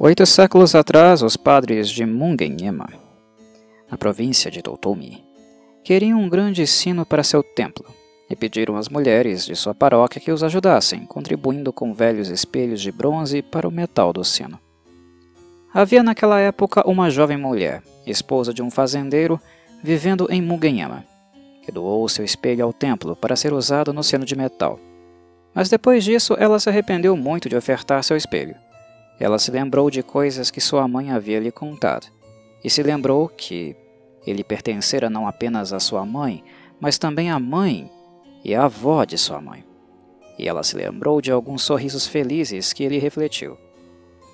8 séculos atrás, os padres de Mugenyama, na província de Totomi, queriam um grande sino para seu templo e pediram às mulheres de sua paróquia que os ajudassem, contribuindo com velhos espelhos de bronze para o metal do sino. Havia naquela época uma jovem mulher, esposa de um fazendeiro, vivendo em Mugenyama, que doou seu espelho ao templo para ser usado no sino de metal. Mas depois disso, ela se arrependeu muito de ofertar seu espelho. Ela se lembrou de coisas que sua mãe havia lhe contado, e se lembrou que ele pertencera não apenas à sua mãe, mas também à mãe e à avó de sua mãe. E ela se lembrou de alguns sorrisos felizes que ele refletiu.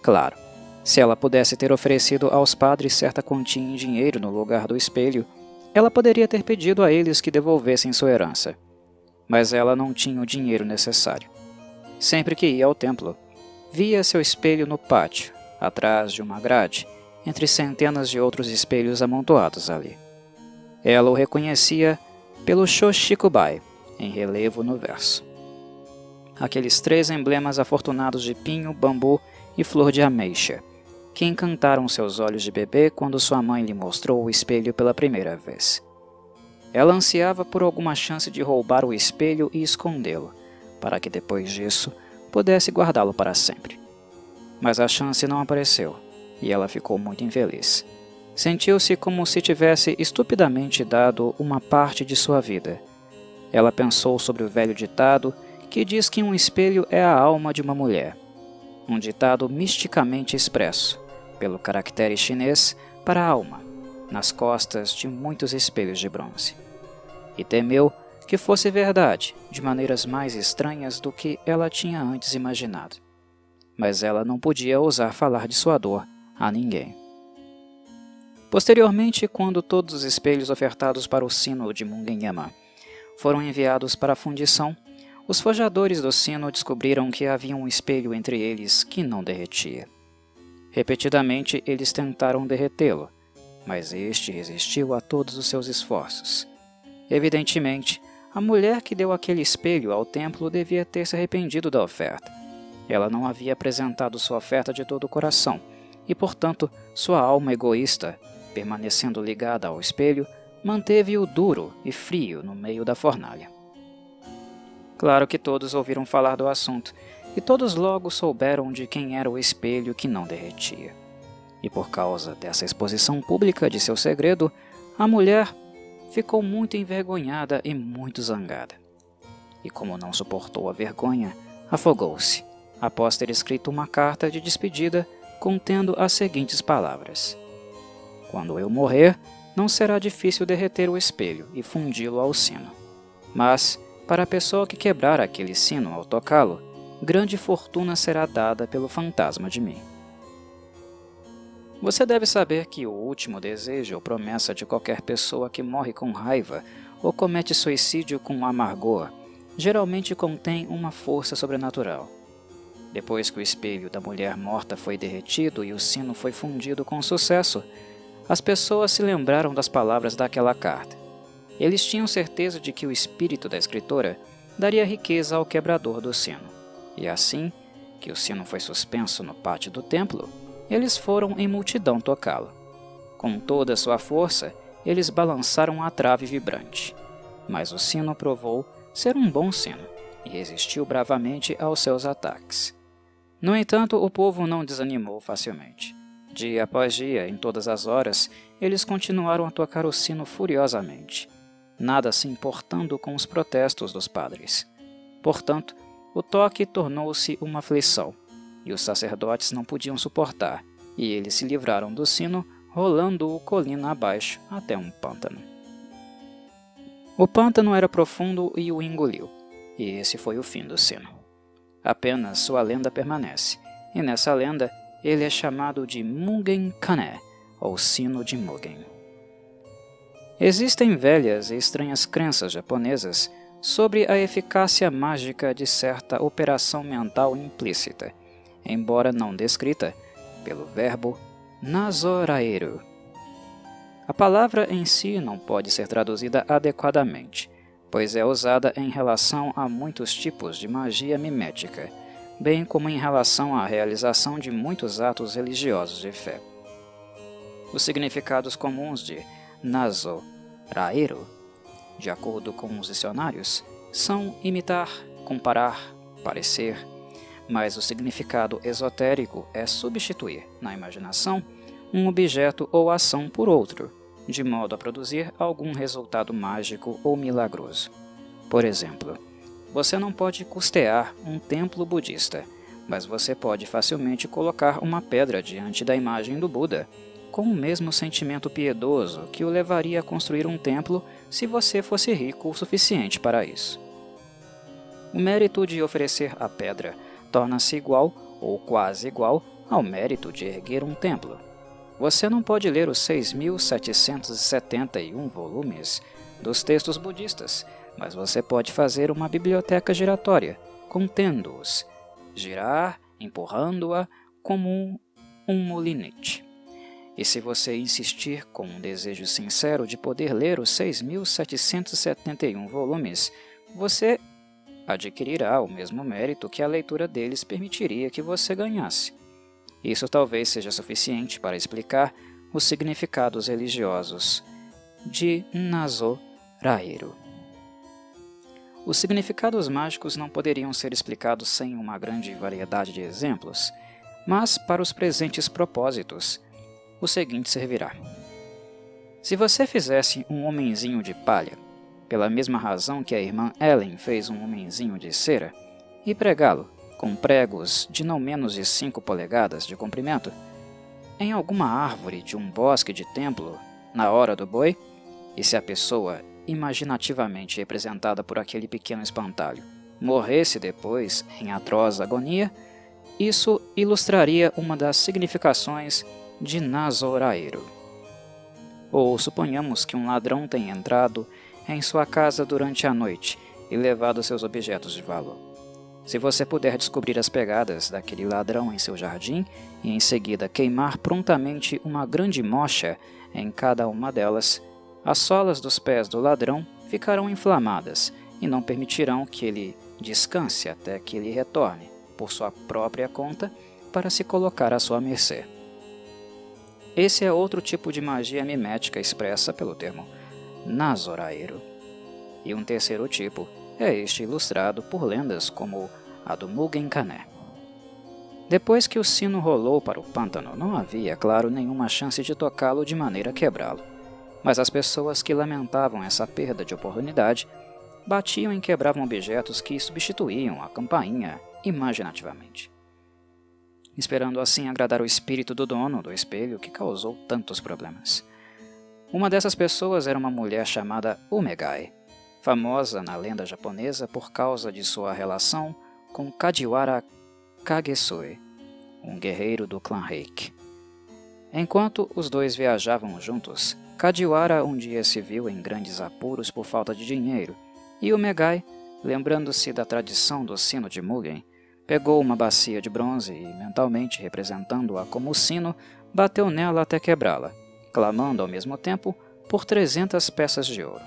Claro, se ela pudesse ter oferecido aos padres certa quantia em dinheiro no lugar do espelho, ela poderia ter pedido a eles que devolvessem sua herança. Mas ela não tinha o dinheiro necessário. Sempre que ia ao templo, via seu espelho no pátio, atrás de uma grade, entre centenas de outros espelhos amontoados ali. Ela o reconhecia pelo Shoshikubai, em relevo no verso. Aqueles 3 emblemas afortunados de pinho, bambu e flor de ameixa, que encantaram seus olhos de bebê quando sua mãe lhe mostrou o espelho pela primeira vez. Ela ansiava por alguma chance de roubar o espelho e escondê-lo, para que depois disso pudesse guardá-lo para sempre. Mas a chance não apareceu, e ela ficou muito infeliz. Sentiu-se como se tivesse estupidamente dado uma parte de sua vida. Ela pensou sobre o velho ditado que diz que um espelho é a alma de uma mulher. Um ditado misticamente expresso, pelo caractere chinês para alma, nas costas de muitos espelhos de bronze. E temeu que fosse verdade, de maneiras mais estranhas do que ela tinha antes imaginado. Mas ela não podia ousar falar de sua dor a ninguém. Posteriormente, quando todos os espelhos ofertados para o sino de Mugenyama foram enviados para a fundição, os forjadores do sino descobriram que havia um espelho entre eles que não derretia. Repetidamente, eles tentaram derretê-lo, mas este resistiu a todos os seus esforços. Evidentemente, a mulher que deu aquele espelho ao templo devia ter se arrependido da oferta. Ela não havia apresentado sua oferta de todo o coração, e, portanto, sua alma egoísta, permanecendo ligada ao espelho, manteve-o duro e frio no meio da fornalha. Claro que todos ouviram falar do assunto, e todos logo souberam de quem era o espelho que não derretia. E por causa dessa exposição pública de seu segredo, a mulher ficou muito envergonhada e muito zangada. E como não suportou a vergonha, afogou-se, após ter escrito uma carta de despedida contendo as seguintes palavras: "Quando eu morrer, não será difícil derreter o espelho e fundi-lo ao sino. Mas, para a pessoa que quebrar aquele sino ao tocá-lo, grande fortuna será dada pelo fantasma de mim." Você deve saber que o último desejo ou promessa de qualquer pessoa que morre com raiva ou comete suicídio com amargor geralmente contém uma força sobrenatural. Depois que o espelho da mulher morta foi derretido e o sino foi fundido com sucesso, as pessoas se lembraram das palavras daquela carta. Eles tinham certeza de que o espírito da escritora daria riqueza ao quebrador do sino. E assim que o sino foi suspenso no pátio do templo, eles foram em multidão tocá-lo. Com toda a sua força, eles balançaram a trave vibrante. Mas o sino provou ser um bom sino e resistiu bravamente aos seus ataques. No entanto, o povo não desanimou facilmente. Dia após dia, em todas as horas, eles continuaram a tocar o sino furiosamente, nada se importando com os protestos dos padres. Portanto, o toque tornou-se uma aflição, e os sacerdotes não podiam suportar, e eles se livraram do sino, rolando-o colina abaixo até um pântano. O pântano era profundo e o engoliu, e esse foi o fim do sino. Apenas sua lenda permanece, e nessa lenda ele é chamado de Mugen Kane, ou sino de Mugen. Existem velhas e estranhas crenças japonesas sobre a eficácia mágica de certa operação mental implícita, embora não descrita, pelo verbo nazoraeru. A palavra em si não pode ser traduzida adequadamente, pois é usada em relação a muitos tipos de magia mimética, bem como em relação à realização de muitos atos religiosos de fé. Os significados comuns de Nazo Raero, de acordo com os dicionários, são imitar, comparar, parecer, mas o significado esotérico é substituir, na imaginação, um objeto ou ação por outro, de modo a produzir algum resultado mágico ou milagroso. Por exemplo, você não pode custear um templo budista, mas você pode facilmente colocar uma pedra diante da imagem do Buda, com o mesmo sentimento piedoso que o levaria a construir um templo se você fosse rico o suficiente para isso. O mérito de oferecer a pedra torna-se igual, ou quase igual, ao mérito de erguer um templo. Você não pode ler os 6.771 volumes dos textos budistas, mas você pode fazer uma biblioteca giratória, contendo-os, girar, empurrando-a como um molinete. E se você insistir com um desejo sincero de poder ler os 6.771 volumes, você adquirirá o mesmo mérito que a leitura deles permitiria que você ganhasse. Isso talvez seja suficiente para explicar os significados religiosos de Nazo Raero. Os significados mágicos não poderiam ser explicados sem uma grande variedade de exemplos, mas para os presentes propósitos, o seguinte servirá. Se você fizesse um homenzinho de palha, pela mesma razão que a irmã Ellen fez um homenzinho de cera, e pregá-lo com pregos de não menos de 5 polegadas de comprimento, em alguma árvore de um bosque de templo, na hora do boi, e se a pessoa, imaginativamente representada por aquele pequeno espantalho, morresse depois em atroz agonia, isso ilustraria uma das significações de Nazo Raero. Ou suponhamos que um ladrão tenha entrado em sua casa durante a noite e levado seus objetos de valor. Se você puder descobrir as pegadas daquele ladrão em seu jardim e em seguida queimar prontamente uma grande mocha em cada uma delas, as solas dos pés do ladrão ficarão inflamadas e não permitirão que ele descanse até que ele retorne, por sua própria conta, para se colocar à sua mercê. Esse é outro tipo de magia mimética expressa pelo termo Nazo Raero. E um terceiro tipo é este ilustrado por lendas como a do Mugen Kané. Depois que o sino rolou para o pântano, não havia, claro, nenhuma chance de tocá-lo de maneira a quebrá-lo. Mas as pessoas que lamentavam essa perda de oportunidade batiam e quebravam objetos que substituíam a campainha imaginativamente, esperando assim agradar o espírito do dono do espelho que causou tantos problemas. Uma dessas pessoas era uma mulher chamada Umegai, famosa na lenda japonesa por causa de sua relação com Kajiwara Kagesue, um guerreiro do clã Reiki. Enquanto os dois viajavam juntos, Kajiwara um dia se viu em grandes apuros por falta de dinheiro, e Umegai, lembrando-se da tradição do sino de Mugen, pegou uma bacia de bronze e, mentalmente representando-a como o sino, bateu nela até quebrá-la, clamando ao mesmo tempo por 300 peças de ouro.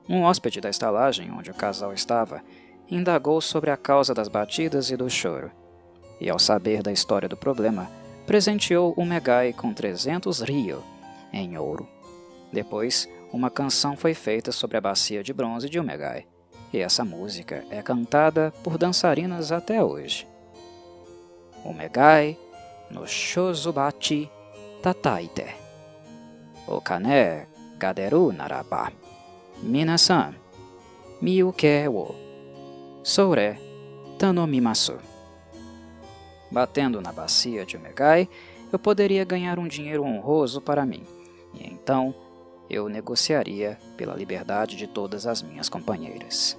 Um hóspede da estalagem onde o casal estava indagou sobre a causa das batidas e do choro, e ao saber da história do problema, presenteou Umegai com 300 ryo em ouro. Depois, uma canção foi feita sobre a bacia de bronze de Umegai, e essa música é cantada por dançarinas até hoje. Umegai no shozubachi tataite, o kane gaderu naraba, minasan, miuke wo sore tanomimasu. Batendo na bacia de Umegai, eu poderia ganhar um dinheiro honroso para mim, e então eu negociaria pela liberdade de todas as minhas companheiras.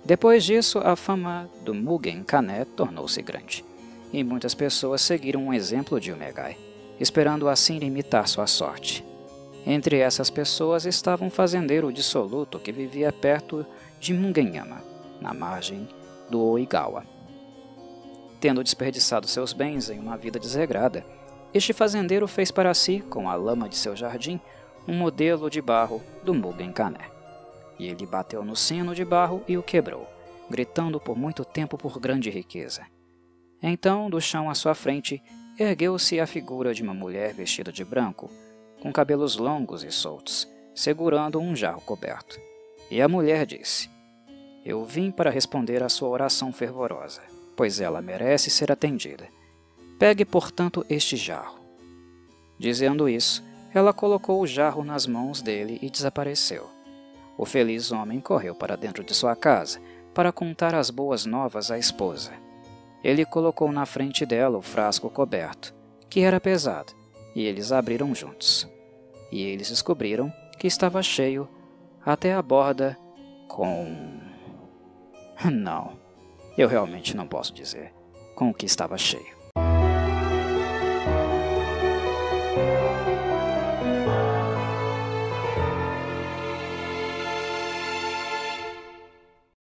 Depois disso, a fama do Mugen Kané tornou-se grande, e muitas pessoas seguiram um exemplo de Umegai, esperando assim imitar sua sorte. Entre essas pessoas estava um fazendeiro dissoluto que vivia perto de Mugenyama, na margem do Oigawa. Tendo desperdiçado seus bens em uma vida desregrada, este fazendeiro fez para si, com a lama de seu jardim, um modelo de barro do Mugen Kané. E ele bateu no sino de barro e o quebrou, gritando por muito tempo por grande riqueza. Então, do chão à sua frente, ergueu-se a figura de uma mulher vestida de branco, com cabelos longos e soltos, segurando um jarro coberto. E a mulher disse: Eu vim para responder à sua oração fervorosa, pois ela merece ser atendida. Pegue, portanto, este jarro. Dizendo isso, ela colocou o jarro nas mãos dele e desapareceu. O feliz homem correu para dentro de sua casa para contar as boas novas à esposa. Ele colocou na frente dela o frasco coberto, que era pesado, e eles abriram juntos. E eles descobriram que estava cheio até a borda com... Não, eu realmente não posso dizer com o que estava cheio.